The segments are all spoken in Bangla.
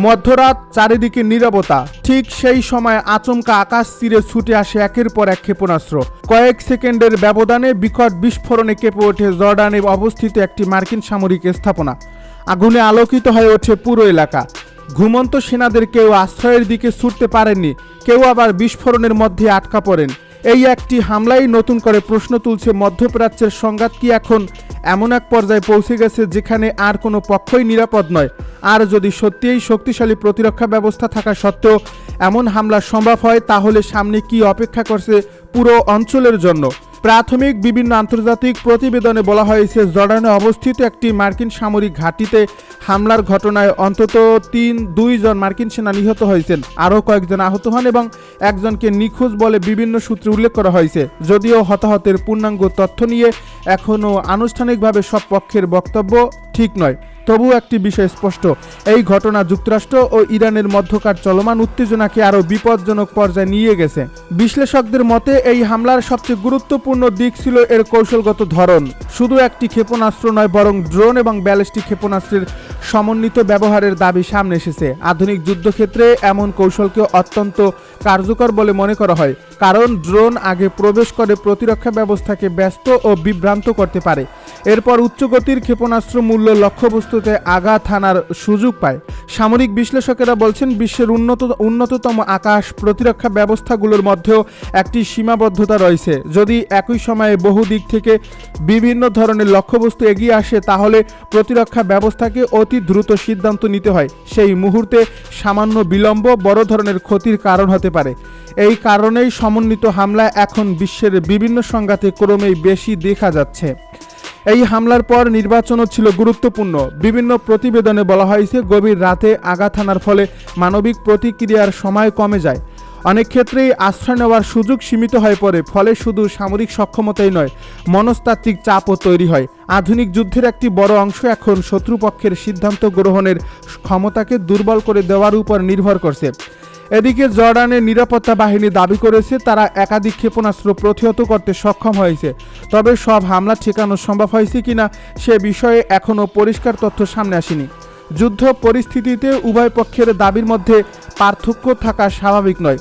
মধ্যরাত, চারিদিকে নীরবতা। ঠিক সেই সময় আচমকা আকাশ তীরে ছুটে আসে একের পর এক ক্ষেপণাস্ত্র। কয়েক সেকেন্ডের ব্যবধানে বিকট বিস্ফোরণে কেঁপে ওঠে জর্ডানে অবস্থিত একটি মার্কিন সামরিক স্থাপনা। আগুনে আলোকিত হয়ে ওঠে পুরো এলাকা। ঘুমন্ত সেনাদের কেউ আশ্রয়ের দিকে ছুটতে পারেননি, কেউ আবার বিস্ফোরণের মধ্যে আটকা পড়েন। এই একটি হামলাই নতুন করে প্রশ্ন তুলছে, মধ্যপ্রাচ্যের সংঘাত কি এখন এমন এক পর্যায়ে পৌঁছে গেছে যেখানে আর কোনো পক্ষই নিরাপদ নয়? আর যদি সত্যিই শক্তিশালী প্রতিরক্ষা ব্যবস্থা থাকা সত্ত্বেও এমন হামলা সম্ভব হয়, তাহলে সামনে কি অপেক্ষা করছে পুরো অঞ্চলের জন্য? প্রাথমিক বিভিন্ন আন্তর্জাতিক প্রতিবেদনে বলা হয়েছে, জর্ডানে অবস্থিত একটি মার্কিন সামরিক ঘাঁটিতে হামলার ঘটনায় অন্তত দুইজন মার্কিন সেনা নিহত হয়েছেন, আরও কয়েকজন আহত হন এবং একজনকে নিখোঁজ বলে বিভিন্ন সূত্রে উল্লেখ করা হয়েছে। যদিও হতাহতের পূর্ণাঙ্গ তথ্য নিয়ে এখনও আনুষ্ঠানিকভাবে সব পক্ষের বক্তব্য ঠিক নয়, তবু একটি বিষয় স্পষ্ট, এই ঘটনা যুক্তরাষ্ট্র ও ইরানের মধ্যকার চলমান উত্তেজনাকে আরও বিপজ্জনক পর্যায়ে নিয়ে গেছে। বিশ্লেষকদের মতে এই হামলার সবচেয়ে গুরুত্বপূর্ণ দিক ছিল এর কৌশলগত ধরন। শুধু একটি ক্ষেপণাস্ত্র নয়, বরং ড্রোন এবং ব্যালিস্টিক ক্ষেপণাস্ত্রের সমন্বিত ব্যবহারের দাবি সামনে এসেছে। আধুনিক যুদ্ধক্ষেত্রে এমন কৌশলকে অত্যন্ত কার্যকর বলে মনে করা হয়, কারণ ড্রোন আগে প্রবেশ করে প্রতিরক্ষা ব্যবস্থাকে ব্যস্ত ও বিভ্রান্ত করতে পারে। এরপর উচ্চগতির ক্ষেপণাস্ত্র মূল্য লক্ষ্যবস্তুতে আঘাত হানার সুযোগ পায়। সামরিক বিশ্লেষকেরা বলছেন, বিশ্বের উন্নততম আকাশ প্রতিরক্ষা ব্যবস্থাগুলোর মধ্যেও একটি সীমাবদ্ধতা রয়েছে। যদি একই সময়ে বহু দিক থেকে বিভিন্ন ধরনের লক্ষ্যবস্তু এগিয়ে আসে, তাহলে প্রতিরক্ষা ব্যবস্থাকে অতি দ্রুত সিদ্ধান্ত নিতে হয়। সেই মুহূর্তে সামান্য বিলম্ব বড় ধরনের ক্ষতির কারণ হতে পারে। এই কারণেই সমন্বিত হামলা এখন বিশ্বের বিভিন্ন সংঘাতে ক্রমেই বেশি দেখা যাচ্ছে। এই হামলার পর নির্বাচনও ছিল গুরুত্বপূর্ণ। বিভিন্ন প্রতিবেদনে বলা হয়েছে, গভীর রাতে আঘাত হানার ফলে মানবিক প্রতিক্রিয়ার সময় কমে যায়। অনেক ক্ষেত্রেই আশ্রয় নেওয়ার সুযোগ সীমিত হয়ে পড়ে। ফলে শুধু সামরিক সক্ষমতাই নয়, মনস্তাত্ত্বিক চাপও তৈরি হয়। আধুনিক যুদ্ধের একটি বড় অংশ এখন শত্রুপক্ষের সিদ্ধান্ত গ্রহণের ক্ষমতাকে দুর্বল করে দেওয়ার উপর নির্ভর করছে। এদিকে জর্ডানের নিরাপত্তা বাহিনী দাবি করেছে, তারা একাধিক ক্ষেপণাস্ত্র প্রতিহত করতে সক্ষম হয়েছে। তবে সব হামলা ঠেকানো সম্ভব হয়েছে কিনা সে বিষয়ে এখনও পরিষ্কার তথ্য সামনে আসেনি। যুদ্ধ পরিস্থিতিতে উভয় পক্ষের দাবির মধ্যে পার্থক্য থাকা স্বাভাবিক নয়,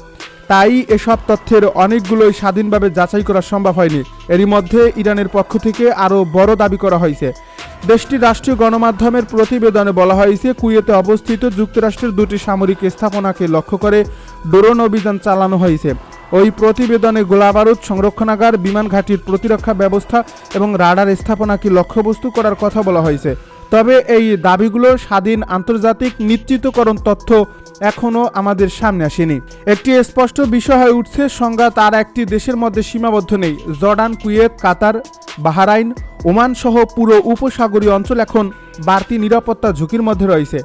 তাই এসব তথ্যের অনেকগুলোই স্বাধীনভাবে যাচাই করা সম্ভব হয়নি। এরই মধ্যে ইরানের পক্ষ থেকে আরও বড় দাবি করা হয়েছে। দেশটির রাষ্ট্রীয় গণমাধ্যমের প্রতিবেদনে বলা হয়েছে, কুয়েতে অবস্থিত যুক্তরাষ্ট্রের দুটি সামরিক স্থাপনাকে লক্ষ্য করে ড্রোন অভিযান চালানো হয়েছে। ওই প্রতিবেদনে গোলাবারুদ সংরক্ষণাগার, বিমান ঘাঁটির প্রতিরক্ষা ব্যবস্থা এবং রাডার স্থাপনাকে লক্ষ্যবস্তু করার কথা বলা হয়েছে। তবে এই দাবিগুলো স্বাধীন আন্তর্জাতিক নিশ্চিতকরণ তথ্য এখনও আমাদের সামনে আসেনি। একটি স্পষ্ট বিষয় হয়ে উঠছে, সংঘাত আর একটি দেশের মধ্যে সীমাবদ্ধ নেই। জর্ডান, কুয়েত, কাতার, বাহরাইন, ওমান সহ পুরো উপসাগরীয় অঞ্চল এখন বাড়তি নিরাপত্তা ঝুঁকির মধ্যে রয়েছে।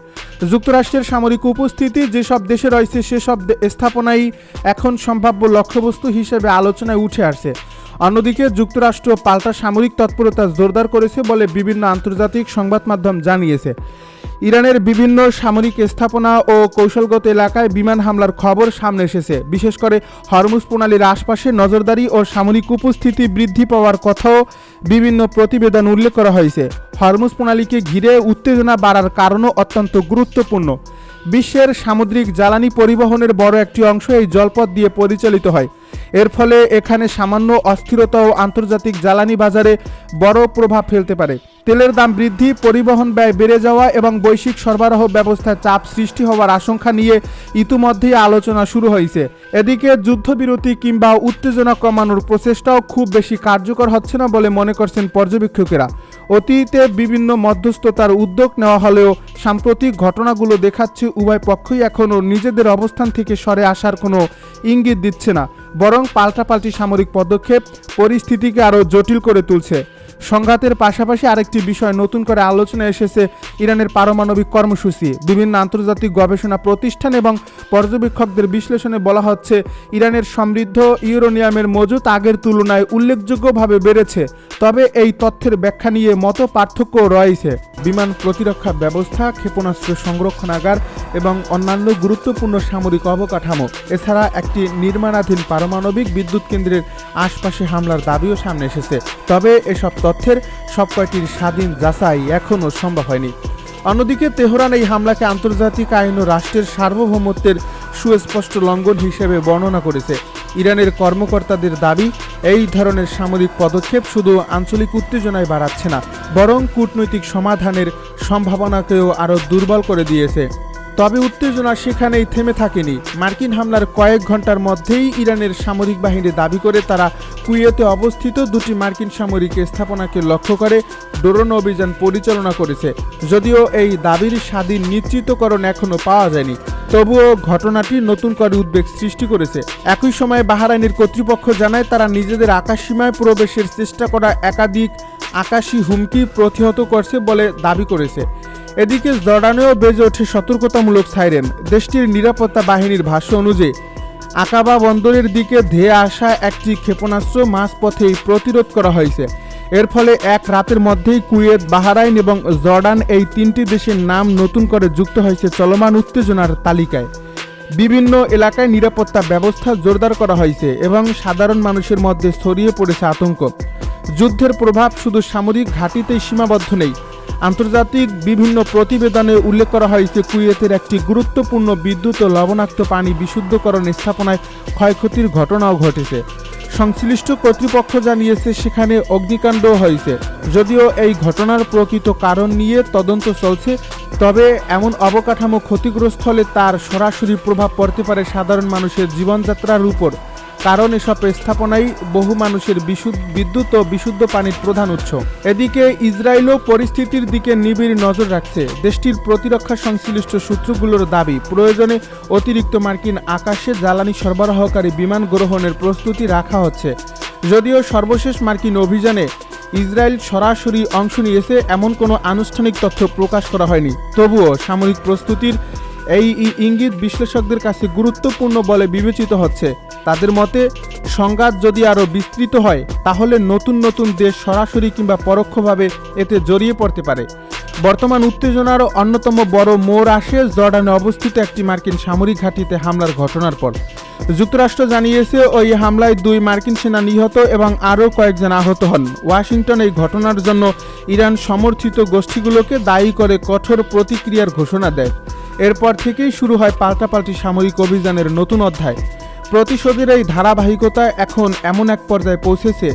যুক্তরাষ্ট্রের সামরিক উপস্থিতি যেসব দেশে রয়েছে, সেসব স্থাপনাই এখন সম্ভাব্য লক্ষ্যবস্তু হিসেবে আলোচনায় উঠে আসছে। অন্যদিকে যুক্তরাষ্ট্র পাল্টা সামরিক তৎপরতা জোরদার করেছে বলে বিভিন্ন আন্তর্জাতিক সংবাদ মাধ্যম জানিয়েছে। ইরানের বিভিন্ন সামরিক স্থাপনা ও কৌশলগত এলাকায় বিমান হামলার খবর সামনে এসেছে। বিশেষ করে হরমুজ প্রণালীর আশপাশে নজরদারি ও সামরিক উপস্থিতি বৃদ্ধি পাওয়ার কথাও বিভিন্ন প্রতিবেদন উল্লেখ করা হয়েছে। হরমুজ প্রণালীকে ঘিরে উত্তেজনা বাড়ার কারণও অত্যন্ত গুরুত্বপূর্ণ। বিশ্বের সামুদ্রিক জ্বালানি পরিবহনের বড় একটি অংশ এই জলপথ দিয়ে পরিচালিত হয়। এর ফলে এখানে সামান্য অস্থিরতাও আন্তর্জাতিক জ্বালানি বাজারে বড় প্রভাব ফেলতে পারে। তেলের দাম বৃদ্ধি, পরিবহন ব্যয় বেড়ে যাওয়া এবং বৈশ্বিক সরবরাহ ব্যবস্থায় চাপ সৃষ্টি হওয়ার আশঙ্কা নিয়ে ইতিমধ্যেই আলোচনা শুরু হয়েছে। এদিকে যুদ্ধবিরতি কিংবা উত্তেজনা কমানোর প্রচেষ্টাও খুব বেশি কার্যকর হচ্ছে না বলে মনে করছেন পর্যবেক্ষকেরা। অতীতে বিভিন্ন মধ্যস্থতার উদ্যোগ নেওয়া হলেও সাম্প্রতিক ঘটনাগুলো দেখাচ্ছে উভয় পক্ষই এখনও নিজেদের অবস্থান থেকে সরে আসার কোনো ইঙ্গিত দিচ্ছে না, বরং পাল্টাপাল্টি সামরিক পদক্ষেপ পরিস্থিতিকে আরও জটিল করে তুলছে। সংঘাতের পাশাপাশি আরেকটি বিষয় নতুন করে আলোচনায় এসেছে, ইরানের পারমাণবিক কর্মসূচি। বিভিন্ন আন্তর্জাতিক গবেষণা প্রতিষ্ঠান এবং পর্যবেক্ষকদের বিশ্লেষণে বলা হচ্ছে, ইরানের সমৃদ্ধ ইউরেনিয়ামের মজুত আগের তুলনায় উল্লেখযোগ্যভাবে বেড়েছে। তবে এই তথ্যের ব্যাখ্যা নিয়ে মত পার্থক্য রয়েছে। বিমান প্রতিরক্ষা ব্যবস্থা, ক্ষেপণাস্ত্র সংরক্ষণাগার এবং অন্যান্য গুরুত্বপূর্ণ সামরিক অবকাঠামো, এছাড়া একটি নির্মাণাধীন পারমাণবিক বিদ্যুৎ কেন্দ্রের আশপাশে হামলার দাবিও সামনে এসেছে। তবে এসব তথ্যের সবকয়টির স্বাধীন যাচাই এখনও সম্ভব হয়নি। অন্যদিকে তেহরান এই হামলাকে আন্তর্জাতিক আইন ও রাষ্ট্রের সার্বভৌমত্বের সুস্পষ্ট লঙ্ঘন হিসেবে বর্ণনা করেছে। ইরানের কর্মকর্তাদের দাবি, এই ধরনের সামরিক পদক্ষেপ শুধু আঞ্চলিক উত্তেজনায় বাড়াচ্ছে না, বরং কূটনৈতিক সমাধানের সম্ভাবনাকেও আরও দুর্বল করে দিয়েছে। তবে উত্তেজনা সেখানেই থেমে থাকেনি। মার্কিন হামলার কয়েক ঘন্টার মধ্যেই ইরানের সামরিক বাহিনী দাবি করে তারা কুয়েতে অবস্থিত দুটি মার্কিন সামরিক স্থাপনাকে লক্ষ্য করে ড্রোন অভিযান পরিচালনা করেছে। যদিও এই দাবির স্বাধীন নিশ্চিতকরণ এখনও পাওয়া যায়নি, তবুও ঘটনাটি নতুন করে উদ্বেগ সৃষ্টি করেছে। একই সময়ে বাহরাইনের কর্তৃপক্ষ জানায় তারা নিজেদের আকাশসীমায় প্রবেশের চেষ্টা করা একাধিক আকাশী হুমকি প্রতিহত করছে বলে দাবি করেছে। এদিকে জর্ডানেও বেজে ওঠে সতর্কতামূলক সাইরেন। দেশটির নিরাপত্তা বাহিনীর ভাষ্য অনুযায়ী আকাবা বন্দরের দিকে ধেয়ে আসা একটি ক্ষেপণাস্ত্র মাঝপথেই প্রতিরোধ করা হয়েছে। এর ফলে এক রাতের মধ্যেই কুয়েত, বাহরাইন এবং জর্ডান এই তিনটি দেশের নাম নতুন করে যুক্ত হয়েছে চলমান উত্তেজনার তালিকায়। বিভিন্ন এলাকায় নিরাপত্তা ব্যবস্থা জোরদার করা হয়েছে এবং সাধারণ মানুষের মধ্যে ছড়িয়ে পড়েছে আতঙ্ক। যুদ্ধের প্রভাব শুধু সামরিক ঘাঁটিতেই সীমাবদ্ধ নেই। আন্তর্জাতিক বিভিন্ন প্রতিবেদনে উল্লেখ করা হয়েছে কুয়েতের একটি গুরুত্বপূর্ণ বিদ্যুৎ ও লবণাক্ত পানি বিশুদ্ধকরণ স্থাপনায় ক্ষয়ক্ষতির ঘটনাও ঘটেছে। সংশ্লিষ্ট কর্তৃপক্ষ জানিয়েছে সেখানে অগ্নিকাণ্ডও হয়েছে। যদিও এই ঘটনার প্রকৃত কারণ নিয়ে তদন্ত চলছে, তবে এমন অবকাঠামো ক্ষতিগ্রস্ত হলে তার সরাসরি প্রভাব পড়তে পারে সাধারণ মানুষের জীবনযাত্রার উপর, কারণ এসব স্থাপনাই বহু মানুষের বিদ্যুৎ ও বিশুদ্ধ পানির প্রধান উৎস। এদিকে ইসরায়েলও পরিস্থিতির দিকে নিবিড় নজর রাখছে। দেশটির প্রতিরক্ষা সংশ্লিষ্ট সূত্রগুলোর দাবি, প্রয়োজনে অতিরিক্ত মার্কিন আকাশে জ্বালানি সরবরাহকারী বিমান গ্রহণের প্রস্তুতি রাখা হচ্ছে। যদিও সর্বশেষ মার্কিন অভিযানে ইসরায়েল সরাসরি অংশ নিয়েছে এমন কোনো আনুষ্ঠানিক তথ্য প্রকাশ করা হয়নি, তবুও সামরিক প্রস্তুতির এই ইঙ্গিত বিশ্লেষকদের কাছে গুরুত্বপূর্ণ বলে বিবেচিত হচ্ছে। তাদের মতে, সংঘাত যদি আরও বিস্তৃত হয় তাহলে নতুন নতুন দেশ সরাসরি কিংবা পরোক্ষভাবে এতে জড়িয়ে পড়তে পারে। বর্তমান উত্তেজনার অন্যতম বড় মোড় আসে জর্ডানে অবস্থিত একটি মার্কিন সামরিক ঘাঁটিতে হামলার ঘটনার পর। যুক্তরাষ্ট্র জানিয়েছে ওই হামলায় 2 মার্কিন সেনা নিহত এবং আরও কয়েকজন আহত হন। ওয়াশিংটন এই ঘটনার জন্য ইরান সমর্থিত গোষ্ঠীগুলোকে দায়ী করে কঠোর প্রতিক্রিয়ার ঘোষণা দেয়। এরপর থেকেই শুরু হয় পাল্টাপাল্টি সামরিক অভিযানের নতুন অধ্যায়। প্রতিশোধের এই ধারাবাহিকতা এখন এমন এক পর্যায়ে পৌঁছেছে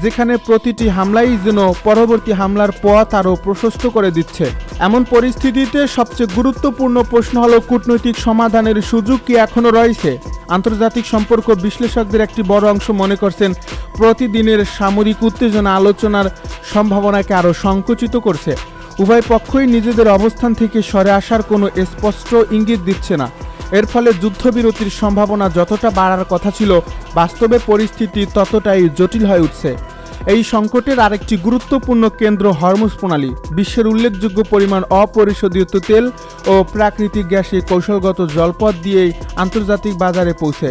যেখানে প্রতিটি হামলাই যেন পরবর্তী হামলার পথ আরও প্রশস্ত করে দিচ্ছে। এমন পরিস্থিতিতে সবচেয়ে গুরুত্বপূর্ণ প্রশ্ন হলো, কূটনৈতিক সমাধানের সুযোগ কি এখনও রয়েছে? আন্তর্জাতিক সম্পর্ক বিশ্লেষকদের একটি বড় অংশ মনে করছেন প্রতিদিনের সামরিক উত্তেজনা আলোচনার সম্ভাবনাকে আরও সংকুচিত করছে। উভয় পক্ষই নিজেদের অবস্থান থেকে সরে আসার কোনো স্পষ্ট ইঙ্গিত দিচ্ছে না। এর ফলে যুদ্ধবিরতির সম্ভাবনা যতটা বাড়ার কথা ছিল, বাস্তবে পরিস্থিতি ততটাই জটিল হয়ে উঠছে। এই সংকটের আরেকটি গুরুত্বপূর্ণ কেন্দ্র হরমুজ প্রণালী। বিশ্বের উল্লেখযোগ্য পরিমাণ অপরিশোধিত তেল ও প্রাকৃতিক গ্যাসে কৌশলগত জলপথ দিয়েই আন্তর্জাতিক বাজারে পৌঁছে।